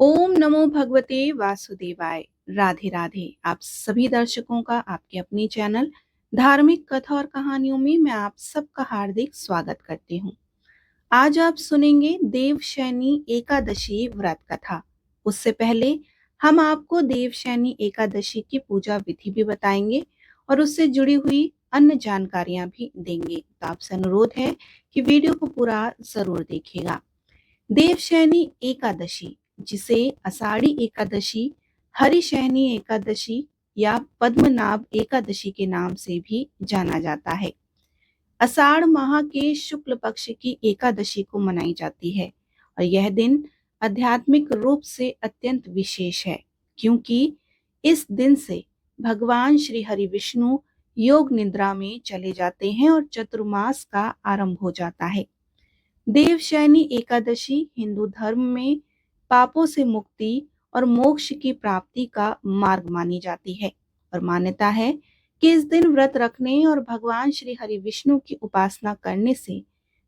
ओम नमो भगवते वासुदेवाय। राधे राधे। आप सभी दर्शकों का आपके अपने चैनल धार्मिक कथा और कहानियों में मैं आप सबका हार्दिक स्वागत करती हूँ। आज आप सुनेंगे देवशैनी एकादशी व्रत कथा। उससे पहले हम आपको देवशैनी एकादशी की पूजा विधि भी बताएंगे और उससे जुड़ी हुई अन्य जानकारियां भी देंगे। तो आपसे अनुरोध है कि वीडियो को पूरा जरूर देखिएगा। देवशैनी एकादशी, जिसे आषाढ़ी एकादशी, हरिशैनी एकादशी या पद्मनाभ एकादशी के नाम से भी जाना जाता है, आषाढ़ माह के शुक्ल पक्ष की एकादशी को मनाई जाती है। और यह दिन आध्यात्मिक रूप से अत्यंत विशेष है, क्योंकि इस दिन से भगवान श्री हरि विष्णु योग निद्रा में चले जाते हैं और चतुर्मास का आरंभ हो जाता है। देवशैनी एकादशी हिंदू धर्म में पापों से मुक्ति और मोक्ष की प्राप्ति का मार्ग मानी जाती है और मान्यता है कि इस दिन व्रत रखने और भगवान श्री हरि विष्णु की उपासना करने से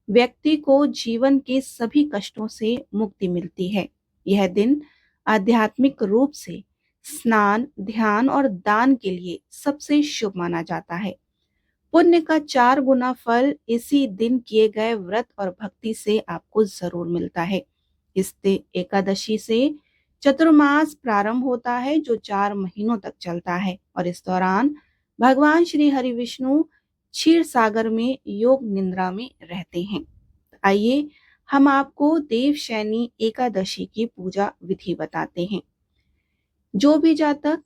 व्यक्ति को जीवन के सभी कष्टों से मुक्ति मिलती है। यह दिन आध्यात्मिक रूप से स्नान, ध्यान और दान के लिए सबसे शुभ माना जाता है। पुण्य का 4 गुना फल इसी दिन किए गए व्रत और भक्ति से आपको जरूर मिलता है। इस एकादशी से चतुर्मास प्रारंभ होता है, जो 4 महीनों तक चलता है और इस दौरान भगवान श्री हरि विष्णु क्षीर सागर में योग निद्रा में रहते हैं। आइए हम आपको देवशैनी एकादशी की पूजा विधि बताते हैं। जो भी जातक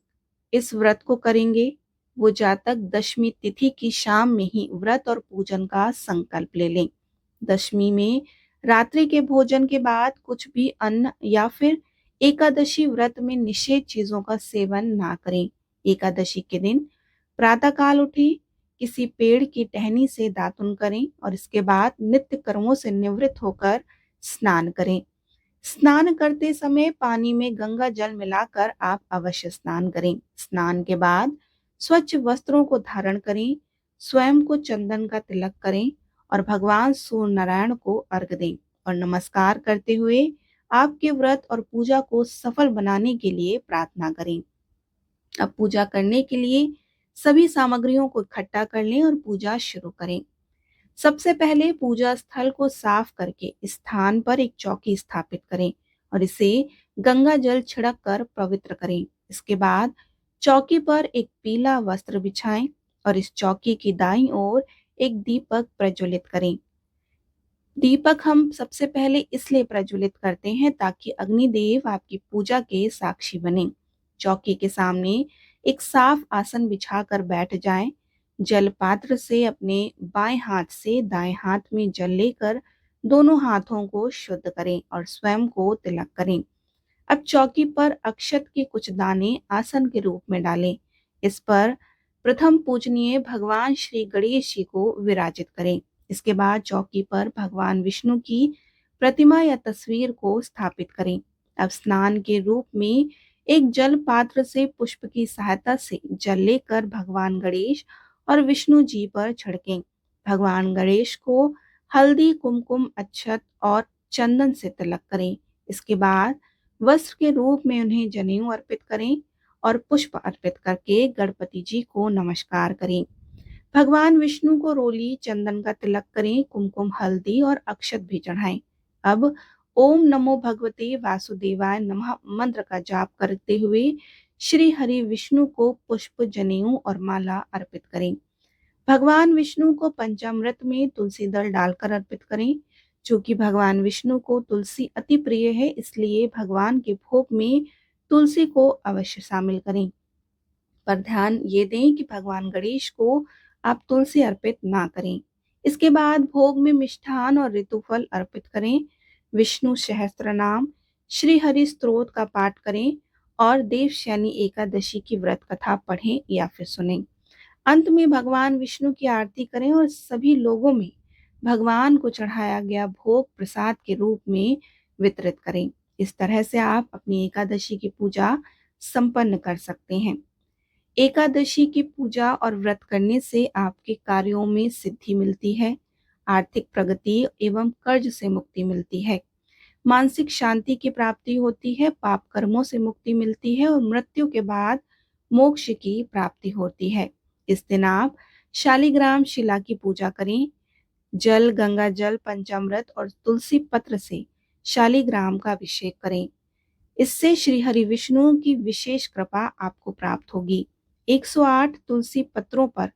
इस व्रत को करेंगे, वो जातक दशमी तिथि की शाम में ही व्रत और पूजन का संकल्प ले लें। दशमी में रात्रि के भोजन के बाद कुछ भी अन्न या फिर एकादशी व्रत में निषेध चीजों का सेवन ना करें। एकादशी के दिन प्रातःकाल उठे, किसी पेड़ की टहनी से दातुन करें और इसके बाद नित्य कर्मों से निवृत्त होकर स्नान करें। स्नान करते समय पानी में गंगा जल मिलाकर आप अवश्य स्नान करें। स्नान के बाद स्वच्छ वस्त्रों को धारण करें, स्वयं को चंदन का तिलक करें और भगवान सूर्य नारायण को अर्घ दें और नमस्कार करते हुए आपके व्रत और पूजा को सफल बनाने के लिए प्रार्थना करें। अब पूजा करने के लिए सभी सामग्रियों को इकट्ठा कर लें और पूजा शुरू करें। सबसे पहले पूजा स्थल को साफ करके स्थान पर एक चौकी स्थापित करें और इसे गंगा जल छिड़क कर पवित्र करें। इसके बाद चौकी पर एक पीला वस्त्र बिछाएं और इस चौकी की दाईं ओर एक दीपक प्रज्वलित करें। दीपक हम सबसे पहले इसलिए प्रज्वलित करते हैं ताकि अग्निदेव आपकी पूजा के साक्षी बने। चौकी के सामने एक साफ आसन बिछाकर बैठ जाएं। जल पात्र से अपने बाएं हाथ से दाएं हाथ में जल लेकर दोनों हाथों को शुद्ध करें और स्वयं को तिलक करें। अब चौकी पर अक्षत के कुछ दाने आसन के रूप में डालें। इस पर प्रथम पूजनीय भगवान श्री गणेश जी को विराजित करें। इसके बाद चौकी पर भगवान विष्णु की प्रतिमा या तस्वीर को स्थापित करें। अब स्नान के रूप में एक जल पात्र से पुष्प की सहायता से जल लेकर भगवान गणेश और विष्णु जी पर छिड़कें। भगवान गणेश को हल्दी, कुमकुम, अक्षत और चंदन से तिलक करें। इसके बाद वस्त्र के रूप में उन्हें जनेऊ अर्पित करें और पुष्प अर्पित करके गणपति जी को नमस्कार करें। भगवान विष्णु को रोली चंदन का तिलक करें, कुमकुम, हल्दी और अक्षत भी चढ़ाएं। अब ओम नमो भगवते वासुदेवाय नमः मंत्र का जाप करते हुए श्री हरि विष्णु को पुष्प, जनेऊ और माला अर्पित करें। भगवान विष्णु को पंचामृत में तुलसी दल डालकर अर्पित करें। चूंकि भगवान विष्णु को तुलसी अति प्रिय है, इसलिए भगवान के भोग में तुलसी को अवश्य शामिल करें। पर ध्यान ये दें कि भगवान गणेश को आप तुलसी अर्पित ना करें। इसके बाद भोग में मिष्ठान और ऋतुफल अर्पित करें। विष्णु सहस्त्र नाम, श्री हरि स्तोत्र का पाठ करें और देवशैनी एकादशी की व्रत कथा पढ़ें या फिर सुनें। अंत में भगवान विष्णु की आरती करें और सभी लोगों में भगवान को चढ़ाया गया भोग प्रसाद के रूप में वितरित करें। इस तरह से आप अपनी एकादशी की पूजा संपन्न कर सकते हैं। एकादशी की पूजा और व्रत करने से आपके कार्यों में सिद्धि मिलती है, आर्थिक प्रगति एवं कर्ज से मुक्ति मिलती है। मानसिक शांति की प्राप्ति होती है, पाप कर्मों से मुक्ति मिलती है और मृत्यु के बाद मोक्ष की प्राप्ति होती है। इस दिन आप शालिग्राम शिला की पूजा करें। जल, गंगा जल, पंचामृत और तुलसी पत्र से शालिग्राम का अभिषेक करें। इससे श्री हरि विष्णु की विशेष कृपा आपको प्राप्त होगी। 108 तुलसी पत्रों पर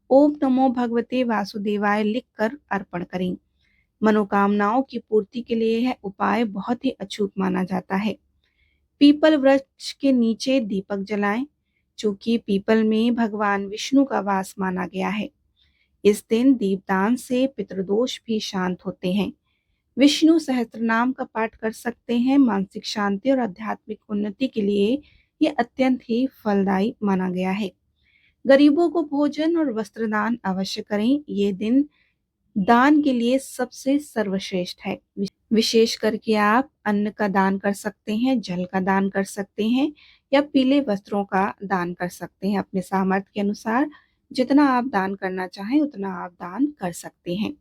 ओम नमो भगवते वासुदेवाय लिखकर अर्पण करें। मनोकामनाओं की पूर्ति के लिए यह उपाय बहुत ही अचूक माना जाता है। पीपल वृक्ष के नीचे दीपक जलाएं, चूंकि पीपल में भगवान विष्णु का वास माना गया है। इस दिन दीपदान से पितृदोष भी शांत होते हैं। विष्णु सहस्त्रनाम का पाठ कर सकते हैं। मानसिक शांति और आध्यात्मिक उन्नति के लिए ये अत्यंत ही फलदायी माना गया है। गरीबों को भोजन और वस्त्र दान अवश्य करें। ये दिन दान के लिए सबसे सर्वश्रेष्ठ है। विशेष करके आप अन्न का दान कर सकते हैं, जल का दान कर सकते हैं या पीले वस्त्रों का दान कर सकते हैं। अपने सामर्थ्य के अनुसार जितना आप दान करना चाहें उतना आप दान कर सकते हैं।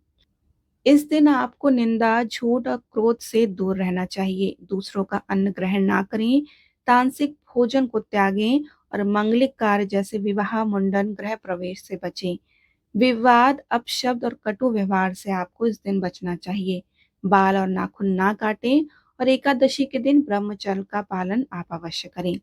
इस दिन आपको निंदा, झूठ और क्रोध से दूर रहना चाहिए। दूसरों का अन्न ग्रहण ना करें, तामसिक भोजन को त्यागें और मंगलिक कार्य जैसे विवाह, मुंडन, गृह प्रवेश से बचें। विवाद, अपशब्द और कटु व्यवहार से आपको इस दिन बचना चाहिए। बाल और नाखून ना काटें और एकादशी के दिन ब्रह्मचर्य का पालन आप अवश्य करें।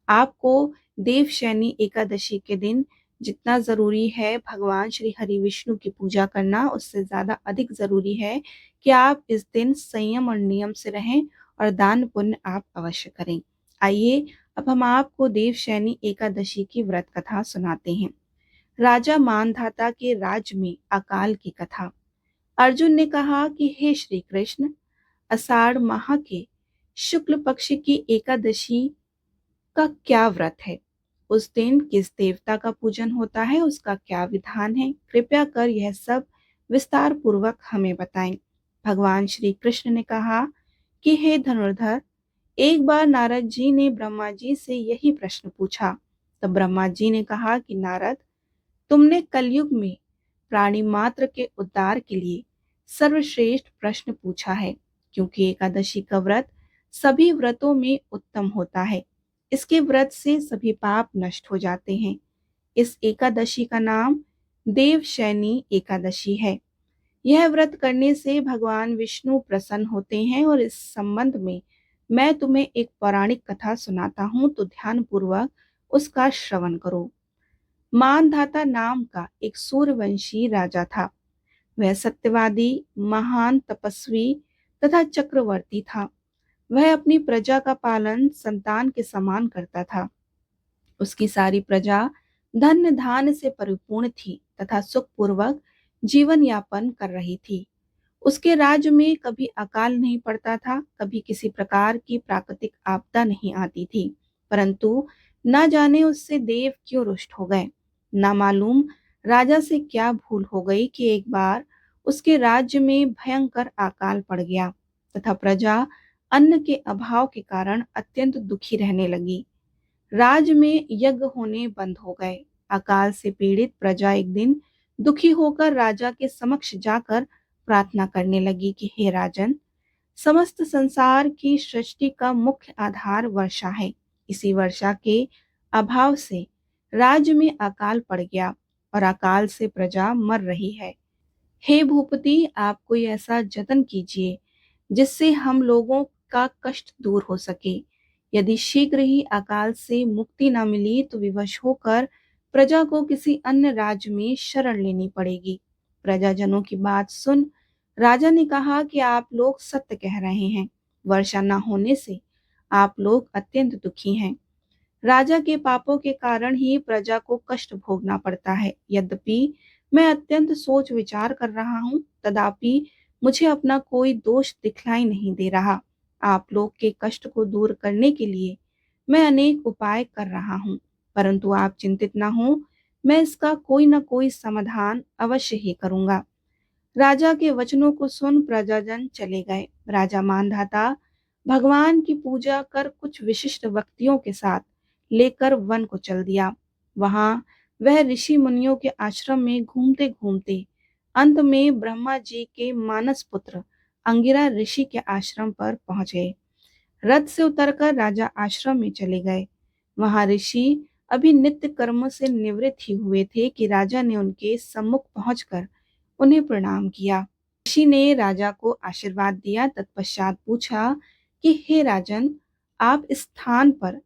आपको देवशयनी एकादशी के दिन जितना जरूरी है भगवान श्री हरि विष्णु की पूजा करना, उससे ज्यादा अधिक जरूरी है कि आप इस दिन संयम और नियम से रहें और दान पुण्य आप अवश्य करें। आइए अब हम आपको देवशयनी एकादशी की व्रत कथा सुनाते हैं। राजा मानधाता के राज्य में अकाल की कथा। अर्जुन ने कहा कि हे श्री कृष्ण, आषाढ़ माह के शुक्ल पक्ष की एकादशी का क्या व्रत है? उस दिन किस देवता का पूजन होता है? उसका क्या विधान है? कृपया कर यह सब विस्तार पूर्वक हमें बताएं। भगवान श्री कृष्ण ने कहा कि हे धनुर्धर, एक बार नारद जी ने ब्रह्मा जी से यही प्रश्न पूछा। तब ब्रह्मा जी ने कहा कि नारद, तुमने कलयुग में प्राणी मात्र के उद्धार के लिए सर्वश्रेष्ठ प्रश्न पूछा है, क्योंकि एकादशी का व्रत सभी व्रतों में उत्तम होता है। इसके व्रत से सभी पाप नष्ट हो जाते हैं। इस एकादशी का नाम देवशयनी एकादशी है। यह व्रत करने से भगवान विष्णु प्रसन्न होते हैं और इस संबंध में मैं तुम्हें एक पौराणिक कथा सुनाता हूँ, तो ध्यान पूर्वक उसका श्रवण करो। मानधाता नाम का एक सूर्यवंशी राजा था। वह सत्यवादी, महान तपस्वी तथा चक्रवर्ती था। वह अपनी प्रजा का पालन संतान के समान करता था। उसकी सारी प्रजा धन्य धान्य से परिपूर्ण थी तथा सुखपूर्वक जीवन यापन कर रही थी। उसके राज्य में कभी अकाल नहीं पड़ता था, कभी किसी प्रकार की प्राकृतिक आपदा नहीं आती थी। परंतु न जाने उससे देव क्यों रुष्ट हो गए। न मालूम राजा से क्या भूल हो गई कि एक बार उसके राज्य में भयंकर अकाल पड़ गया तथा प्रजा अन्न के अभाव के कारण अत्यंत दुखी रहने लगी। राज्य में यज्ञ होने बंद हो गए। अकाल से पीड़ित प्रजा एक दिन दुखी होकर राजा के समक्ष जाकर प्रार्थना करने लगी कि हे राजन, समस्त संसार की सृष्टि का मुख्य आधार वर्षा है। इसी वर्षा के अभाव से राज्य में अकाल पड़ गया और अकाल से प्रजा मर रही है। हे भूपति, आप कोई ऐसा जतन कीजिए जिससे हम लोगों का कष्ट दूर हो सके। यदि शीघ्र ही अकाल से मुक्ति न मिली तो विवश होकर प्रजा को किसी अन्य राज्य में शरण लेनी पड़ेगी। प्रजाजनों की बात सुन राजा ने कहा कि आप लोग सत्य कह रहे हैं। वर्षा न होने से आप लोग अत्यंत दुखी हैं। राजा के पापों के कारण ही प्रजा को कष्ट भोगना पड़ता है। यद्यपि मैं अत्यंत सोच विचार कर रहा हूँ, तथापि मुझे अपना कोई दोष दिखलाई नहीं दे रहा। आप लोग के कष्ट को दूर करने के लिए मैं अनेक उपाय कर रहा हूँ, परंतु आप चिंतित न हो, मैं इसका कोई न कोई समाधान अवश्य ही करूंगा। राजा के वचनों को सुन प्रजाजन चले गए। राजा मानधाता भगवान की पूजा कर कुछ विशिष्ट व्यक्तियों के साथ लेकर वन को चल दिया। वहां वह ऋषि मुनियों के आश्रम में घूमते घूमते अंत में ब्रह्मा जी के मानस पुत्र अंगिरा ऋषि के आश्रम पर पहुंच गए। रथ से उतरकर राजा आश्रम में चले गए। वहां ऋषि अभी नित्य कर्मों से निवृत्त ही हुए थे कि राजा ने उनके सम्मुख पहुंचकर उन्हें प्रणाम किया। ऋषि ने राजा को आशीर्वाद दिया। तत्पश्चात पूछा कि हे राजन, आप इस स्थान पर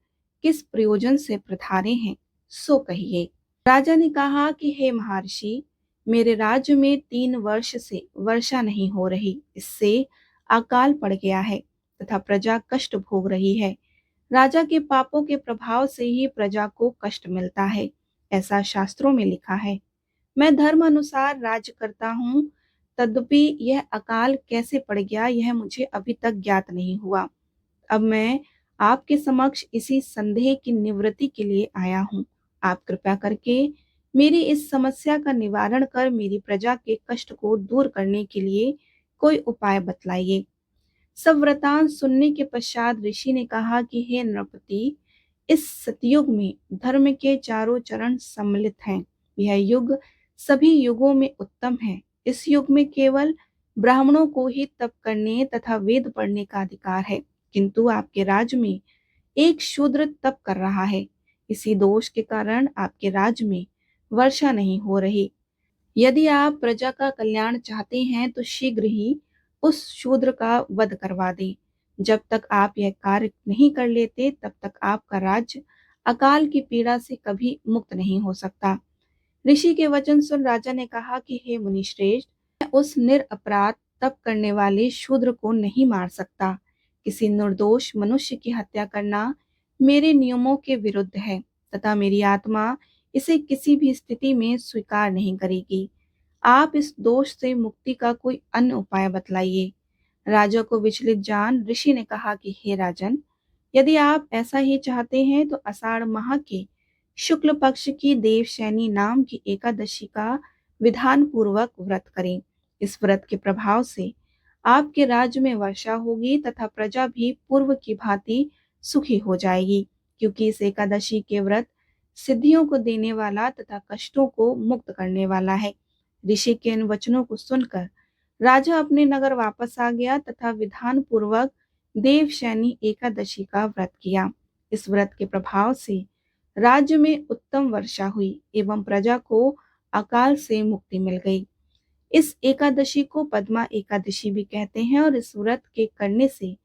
किस प्रयोजन से पधारे हैं, सो कहिए। राजा ने कहा कि हे महर्षि, मेरे राज्य में 3 वर्ष से वर्षा नहीं हो रही। इससे अकाल पड़ गया है तथा प्रजा कष्ट भोग रही है। राजा के पापों के प्रभाव से ही प्रजा को कष्ट मिलता है, ऐसा शास्त्रों में लिखा है। मैं धर्म अनुसार राज्य करता हूँ, तद्यपि यह अकाल कैसे पड़ गया यह मुझे अभी तक ज्ञात नहीं हुआ। अब मैं आपके समक्ष इसी संदेह की निवृत्ति के लिए आया हूँ। आप कृपया करके मेरी इस समस्या का निवारण कर मेरी प्रजा के कष्ट को दूर करने के लिए कोई उपाय बतलाइए। सब वृतांत सुनने के पश्चात ऋषि ने कहा कि हे नृपति, इस सतयुग में धर्म के चारों चरण सम्मिलित हैं। यह युग सभी युगों में उत्तम है। इस युग में केवल ब्राह्मणों को ही तप करने तथा वेद पढ़ने का अधिकार है, किंतु आपके राज्य में एक शूद्र तप कर रहा है। इसी दोष के कारण आपके राज्य में वर्षा नहीं हो रही। यदि आप प्रजा का कल्याण चाहते हैं तो शीघ्र ही उस शूद्र का वध करवा दें। जब तक आप यह कार्य नहीं कर लेते तब तक आपका राज्य अकाल की पीड़ा से कभी मुक्त नहीं हो सकता। ऋषि के वचन सुन राजा ने कहा कि हे मुनिश्रेष्ठ, मैं उस निरपराध तप करने वाले शूद्र को नहीं मार सकता। किसी निर्दोष मनुष्य की हत्या करना मेरे नियमों के विरुद्ध है तथा मेरी आत्मा इसे किसी भी स्थिति में स्वीकार नहीं करेगी। आप इस दोष से मुक्ति का कोई अन्य उपाय बतलाइए। राजा को विचलित जान ऋषि ने कहा कि हे राजन, यदि आप ऐसा ही चाहते हैं तो आषाढ़ माह के शुक्ल पक्ष की देवशैनी नाम की एकादशी का विधान पूर्वक व्रत करें। इस व्रत के प्रभाव से आपके राज्य में वर्षा होगी तथा प्रजा भी पूर्व की भांति सुखी हो जाएगी, क्योंकि इस एकादशी के व्रत सिद्धियों को देने वाला तथा कष्टों को मुक्त करने वाला है। ऋषि के इन वचनों को सुनकर राजा अपने नगर वापस आ गया तथा विधान पूर्वक देवशैनी एकादशी का व्रत किया। इस व्रत के प्रभाव से राज्य में उत्तम वर्षा हुई एवं प्रजा को अकाल से मुक्ति मिल गई। इस एकादशी को पद्मा एकादशी भी कहते हैं और इस व्रत के करने से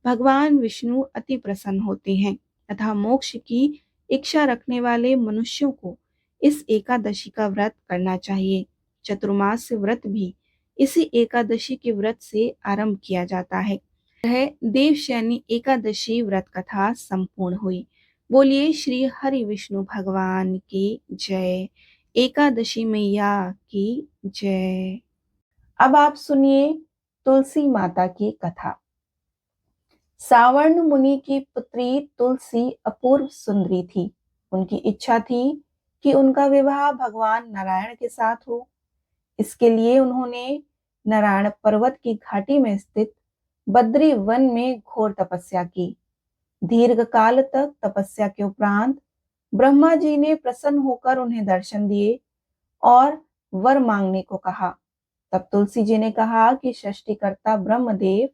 भगवान विष्णु अति प्रसन्न होते हैं तथा मोक्ष की इच्छा रखने वाले मनुष्यों को इस एकादशी का व्रत करना चाहिए। चतुर्मास व्रत भी इसी एकादशी के व्रत से आरंभ किया जाता है। यह देवशैनी एकादशी व्रत कथा संपूर्ण हुई। बोलिए श्री हरि विष्णु भगवान की जय। एकादशी मैया की जय। अब आप सुनिए तुलसी माता की कथा। सावर्ण मुनि की पुत्री तुलसी अपूर्व सुंदरी थी। उनकी इच्छा थी कि उनका विवाह भगवान नारायण के साथ हो। इसके लिए उन्होंने नारायण पर्वत की घाटी में स्थित बद्री वन में घोर तपस्या की। दीर्घ काल तक तपस्या के उपरांत ब्रह्मा जी ने प्रसन्न होकर उन्हें दर्शन दिए और वर मांगने को कहा। तब तुलसी जी ने कहा कि सृष्टिकर्ता ब्रह्मदेव,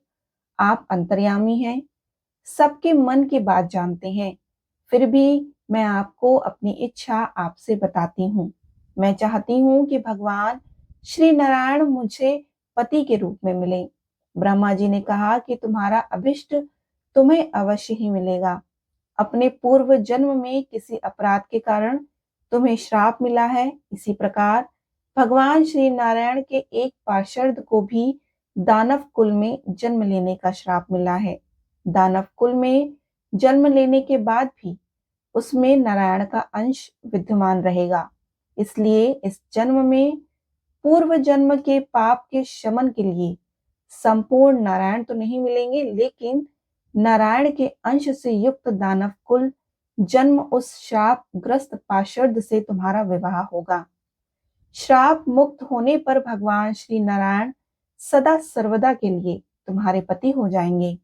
आप अंतर्यामी हैं, सबके मन की बात जानते हैं। फिर भी मैं आपको अपनी इच्छा आपसे बताती हूँ। मैं चाहती हूँ कि भगवान श्री नारायण मुझे पति के रूप में मिले। ब्रह्मा जी ने कहा कि तुम्हारा अभिष्ट तुम्हें अवश्य ही मिलेगा। अपने पूर्व जन्म में किसी अपराध के कारण तुम्हें श्राप मिला है। इसी प्रकार भगवान श्री नारायण के एक पार्षद को भी दानव कुल में जन्म लेने का श्राप मिला है। दानव कुल में जन्म लेने के बाद भी उसमें नारायण का अंश विद्यमान रहेगा। इसलिए इस जन्म में पूर्व जन्म के पाप के शमन के लिए संपूर्ण नारायण तो नहीं मिलेंगे, लेकिन नारायण के अंश से युक्त दानव कुल जन्म उस श्राप ग्रस्त पार्षद से तुम्हारा विवाह होगा। श्राप मुक्त होने पर भगवान श्री नारायण सदा सर्वदा के लिए तुम्हारे पति हो जाएंगे।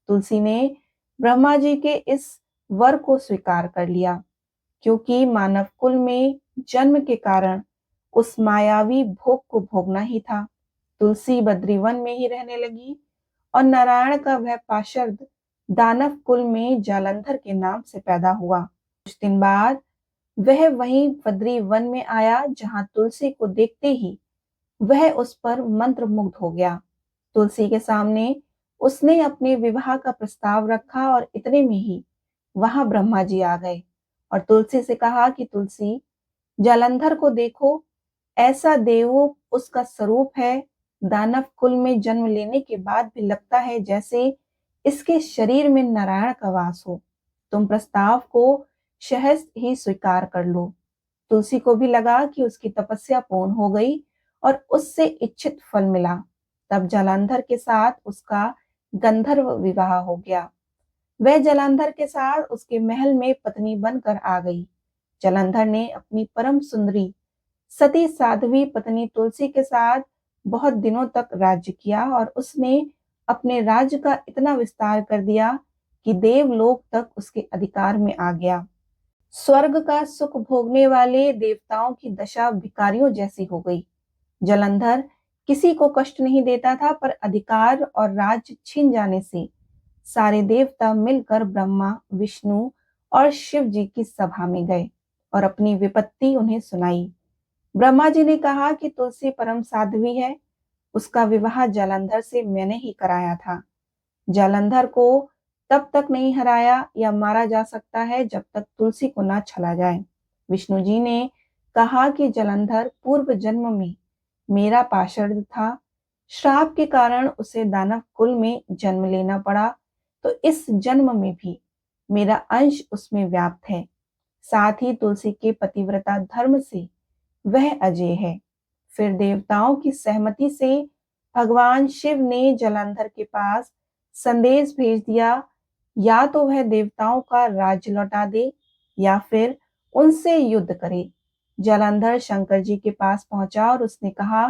तुलसी ने ब्रह्मा जी के इस वर को स्वीकार कर लिया, क्योंकि मानव कुल में जन्म के कारण उस मायावी भोग को भोगना ही था। तुलसी बद्रीवन में ही रहने लगी और नारायण का वह पाशर्द दानव कुल में जालंधर के नाम से पैदा हुआ। कुछ दिन बाद वह वहीं बद्री वन में आया, जहां तुलसी को देखते ही वह उस पर मंत्र मुग्ध हो गया। तुलसी के सामने उसने अपने विवाह का प्रस्ताव रखा और इतने में ही वहां ब्रह्मा जी आ गए और तुलसी से कहा कि तुलसी, जालंधर को देखो, ऐसा देवों उसका स्वरूप है। दानव कुल में जन्म लेने के बाद भी लगता है जैसे इसके शरीर में नारायण का वास हो। तुम प्रस्ताव को सहज ही स्वीकार कर लो। तुलसी को भी लगा कि उसकी तपस्या पूर्ण हो गई और उससे इच्छित फल मिला। तब जालंधर के साथ उसका गंधर्व विवाह हो गया। वह जालंधर के साथ उसके महल में पत्नी बनकर आ गई। जालंधर ने अपनी परम सुंदरी सती साध्वी पत्नी तुलसी के साथ बहुत दिनों तक राज्य किया और उसने अपने राज्य का इतना विस्तार कर दिया कि देवलोक तक उसके अधिकार में आ गया। स्वर्ग का सुख भोगने वाले देवताओं की दशा भिखारियों जैसी हो गई। जालंधर किसी को कष्ट नहीं देता था, पर अधिकार और राज्य छीन जाने से सारे देवता मिलकर ब्रह्मा, विष्णु और शिव जी की सभा में गए और अपनी विपत्ति उन्हें सुनाई। ब्रह्मा जी ने कहा कि तुलसी परम साध्वी है, उसका विवाह जालंधर से मैंने ही कराया था। जालंधर को तब तक नहीं हराया या मारा जा सकता है जब तक तुलसी को ना छला जाए। विष्णु जी ने कहा कि जालंधर पूर्व जन्म में मेरा पार्षद था, श्राप के कारण उसे दानव कुल में जन्म लेना पड़ा, तो इस जन्म में भी मेरा अंश उसमें व्याप्त है। साथ ही तुलसी के पतिव्रता धर्म से वह अजय है। फिर देवताओं की सहमति से भगवान शिव ने जालंधर के पास संदेश भेज दिया, या तो वह देवताओं का राज्य लौटा दे या फिर उनसे युद्ध करे। जालंधर शंकर जी के पास पहुंचा और उसने कहा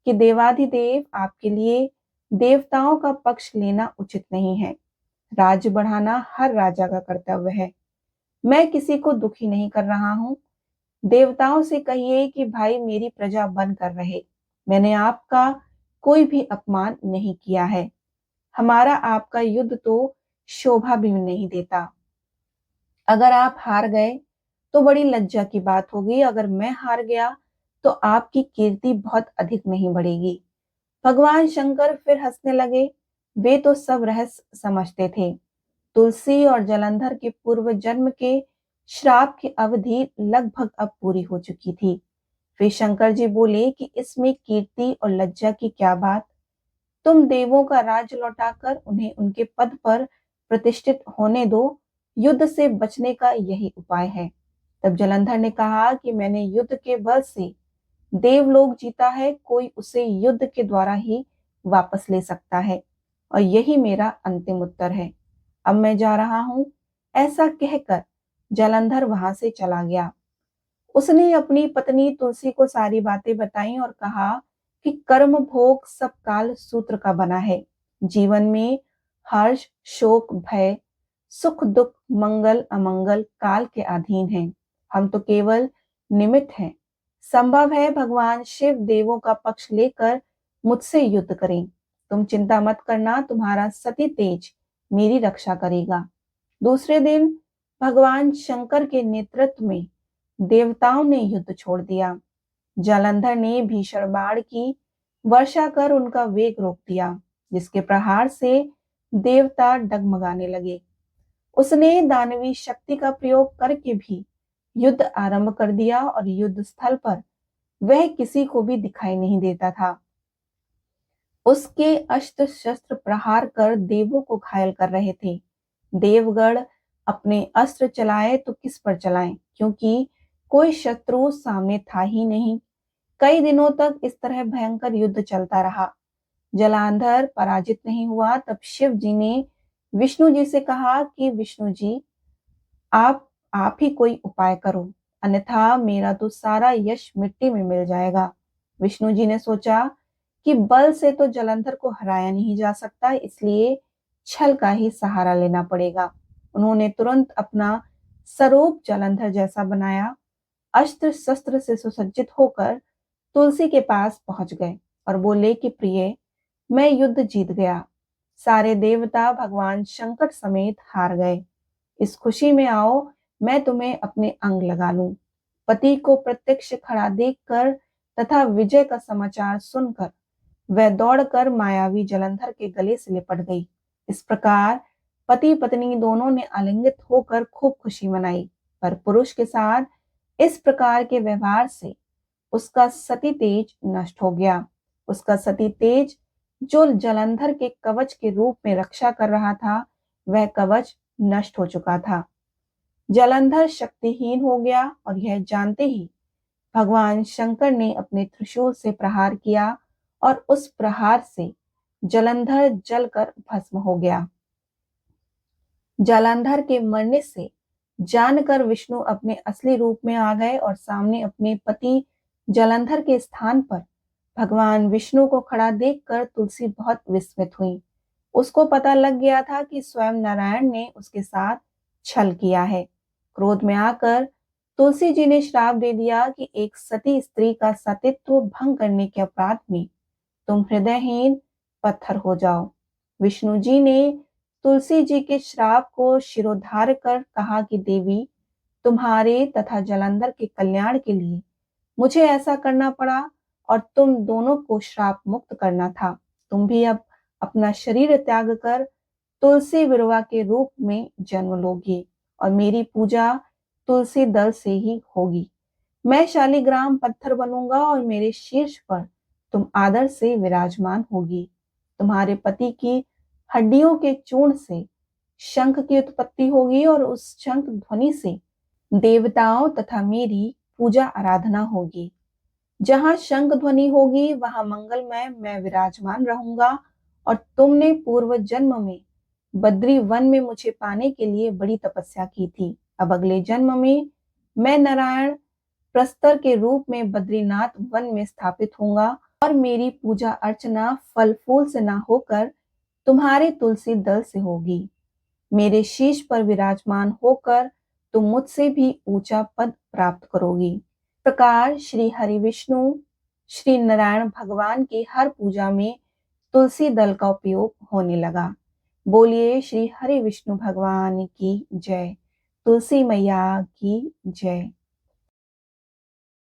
कि देवाधिदेव, आपके लिए देवताओं का पक्ष लेना उचित नहीं है। राज्य बढ़ाना हर राजा का कर्तव्य है। मैं किसी को दुखी नहीं कर रहा हूँ। देवताओं से कहिए कि भाई मेरी प्रजा बनकर रहे। मैंने आपका कोई भी अपमान नहीं किया है। हमारा आपका युद्ध तो शोभा भी नहीं देता। अगर आप हार गए तो बड़ी लज्जा की बात होगी, अगर मैं हार गया तो आपकी कीर्ति बहुत अधिक नहीं बढ़ेगी। भगवान शंकर फिर हंसने लगे। वे तो सब रहस्य समझते थे। तुलसी और जालंधर के पूर्व जन्म के श्राप की अवधि लगभग अब पूरी हो चुकी थी। फिर शंकर जी बोले कि इसमें कीर्ति और लज्जा की क्या बात। तुम देवों का राज लौटाकर उन्हें उनके पद पर प्रतिष्ठित होने दो। युद्ध से बचने का यही उपाय है। तब जालंधर ने कहा कि मैंने युद्ध के बल से देवलोक जीता है, कोई उसे युद्ध के द्वारा ही वापस ले सकता है और यही मेरा अंतिम उत्तर है। अब मैं जा रहा हूँ। ऐसा कहकर जालंधर वहां से चला गया। उसने अपनी पत्नी तुलसी को सारी बातें बताई और कहा कि कर्म भोग सब काल सूत्र का बना है। जीवन में हर्ष, शोक, भय, सुख, दुख, मंगल, अमंगल काल के अधीन हैं। हम तो केवल निमित्त हैं। संभव है भगवान शिव देवों का पक्ष लेकर मुझसे युद्ध करें। तुम चिंता मत करना, तुम्हारा सती तेज मेरी रक्षा करेगा। दूसरे दिन भगवान शंकर के नेतृत्व में देवताओं ने युद्ध छोड़ दिया। जालंधर ने भीषण बाण की वर्षा कर उनका वेग रोक दिया, जिसके प्रहार से देवता डगमगाने लगे। उसने दानवी शक्ति का प्रयोग करके भी युद्ध आरंभ कर दिया और युद्ध स्थल पर वह किसी को भी दिखाई नहीं देता था। उसके अस्त्र शस्त्र प्रहार कर देवों को घायल कर रहे थे। देवगण अपने अस्त्र चलाए तो किस पर चलाएं, क्योंकि कोई शत्रु सामने था ही नहीं। कई दिनों तक इस तरह भयंकर युद्ध चलता रहा। जालंधर पराजित नहीं हुआ। तब शिव जी ने विष्णु जी से कहा कि विष्णु जी, आप ही कोई उपाय करो, अन्यथा मेरा तो सारा यश मिट्टी में मिल जाएगा। विष्णु जी ने सोचा कि बल से तो जालंधर को हराया नहीं जा सकता, इसलिए छल का ही सहारा लेना पड़ेगा। उन्होंने तुरंत अपना स्वरूप जालंधर जैसा बनाया। अस्त्र शस्त्र से सुसज्जित होकर तुलसी के पास पहुंच गए और बोले कि प्रिय, मैं युद्ध जीत गया। सारे देवता भगवान शंकर समेत हार गए। इस खुशी में आओ, मैं तुम्हें अपने अंग लगा लूं। पति को प्रत्यक्ष खड़ा देखकर तथा विजय का समाचार सुनकर वह दौड़कर मायावी जलंधर के गले से लिपट गई। इस प्रकार पति पत्नी दोनों ने आलिंगित होकर खूब खुशी मनाई। पर पुरुष के साथ इस प्रकार के व्यवहार से उसका सती तेज नष्ट हो गया। उसका सती तेज जो जलंधर के कवच के रूप में रक्षा कर रहा था, वह कवच नष्ट हो चुका था। जलंधर शक्तिहीन हो गया और यह जानते ही भगवान शंकर ने अपने त्रिशूल से प्रहार किया और उस प्रहार से जलंधर जलकर भस्म हो गया। जलंधर के मरने से जानकर विष्णु अपने असली रूप में आ गए और सामने अपने पति जलंधर के स्थान पर भगवान विष्णु को खड़ा देखकर तुलसी बहुत विस्मित हुई। उसको पता लग गया था कि स्वयं नारायण ने उसके साथ छल किया है। क्रोध में आकर तुलसी जी ने श्राप दे दिया कि एक सती स्त्री का सतीत्व भंग करने के अपराध में तुम हृदयहीन पत्थर हो जाओ। विष्णु जी ने तुलसी जी के श्राप को शिरोधार्य कर कहा कि देवी, तुम्हारे तथा जलंधर के कल्याण के लिए मुझे ऐसा करना पड़ा और तुम दोनों को श्राप मुक्त करना था। तुम भी अब अपना शरीर त्याग कर तुलसी विरवा के रूप में जन्म लोगे और मेरी पूजा तुलसी दल से ही होगी। मैं शालिग्राम पत्थर बनूंगा और मेरे शीर्ष पर तुम आदर से विराजमान होगी। तुम्हारे पति की हड्डियों के चूर्ण से शंख की उत्पत्ति होगी और उस शंख ध्वनि से देवताओं तथा मेरी पूजा आराधना होगी। जहां शंख ध्वनि होगी वहां मंगलमय मैं विराजमान रहूंगा और तुमने पूर्व जन्म में बद्री वन में मुझे पाने के लिए बड़ी तपस्या की थी। अब अगले जन्म में मैं नारायण प्रस्तर के रूप में बद्रीनाथ वन में स्थापित होऊंगा और मेरी पूजा अर्चना फल फूल से ना होकर तुम्हारे तुलसी दल से होगी। मेरे शीश पर विराजमान होकर तुम मुझसे भी ऊंचा पद प्राप्त करोगी। प्रकार श्री हरि विष्णु श्री नारायण भगवान की हर पूजा में तुलसी दल का उपयोग होने लगा। बोलिए श्री हरि विष्णु भगवान की जय। तुलसी मैया की जय।